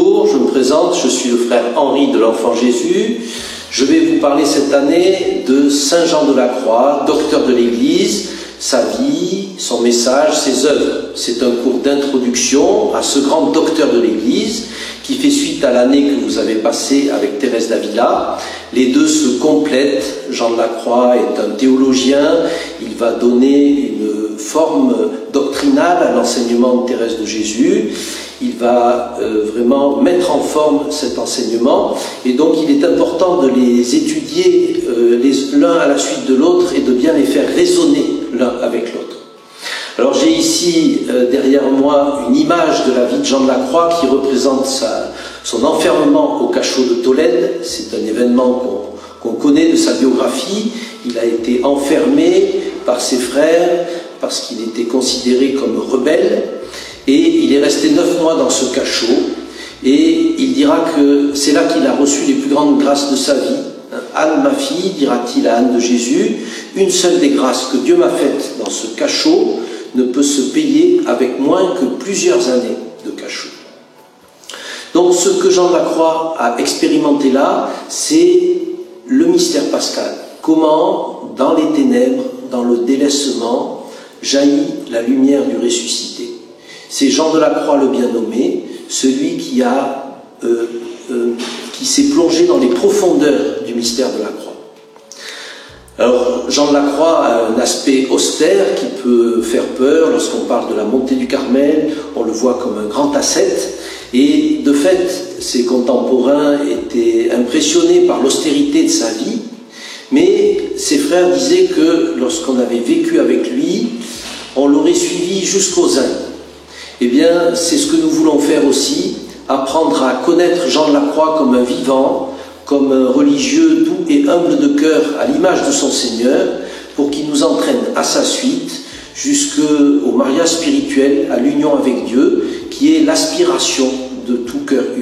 Bonjour, je me présente, je suis le frère Henri de l'Enfant Jésus. Je vais vous parler cette année de Saint Jean de la Croix, docteur de l'Église, sa vie, son message, ses œuvres. C'est un cours d'introduction à ce grand docteur de l'Église qui fait suite à l'année que vous avez passée avec Thérèse d'Avila. Les deux se complètent. Jean de la Croix est un théologien, il va donner une forme doctrinale à l'enseignement de Thérèse de Jésus. Il va vraiment mettre en forme cet enseignement et donc il est important de les étudier l'un à la suite de l'autre et de bien les faire résonner l'un avec l'autre. Alors j'ai ici derrière moi une image de la vie de Jean de la Croix qui représente son enfermement au cachot de Tolède. C'est un événement qu'on connaît de sa biographie. Il a été enfermé par ses frères parce qu'il était considéré comme rebelle. Et il est resté 9 mois dans ce cachot, et il dira que c'est là qu'il a reçu les plus grandes grâces de sa vie. Anne, ma fille, dira-t-il à Anne de Jésus, une seule des grâces que Dieu m'a faites dans ce cachot ne peut se payer avec moins que plusieurs années de cachot. Donc ce que Jean de la Croix a expérimenté là, c'est le mystère pascal. Comment, dans les ténèbres, dans le délaissement, jaillit la lumière du ressuscité. C'est Jean de la Croix le bien nommé, celui qui s'est plongé dans les profondeurs du mystère de la croix. Alors, Jean de la Croix a un aspect austère qui peut faire peur. Lorsqu'on parle de la montée du Carmel, on le voit comme un grand ascète. Et de fait, ses contemporains étaient impressionnés par l'austérité de sa vie. Mais ses frères disaient que lorsqu'on avait vécu avec lui, on l'aurait suivi jusqu'aux Indes. Eh bien, c'est ce que nous voulons faire aussi, apprendre à connaître Jean de la Croix comme un vivant, comme un religieux doux et humble de cœur à l'image de son Seigneur, pour qu'il nous entraîne à sa suite jusqu'au mariage spirituel, à l'union avec Dieu, qui est l'aspiration de tout cœur humain.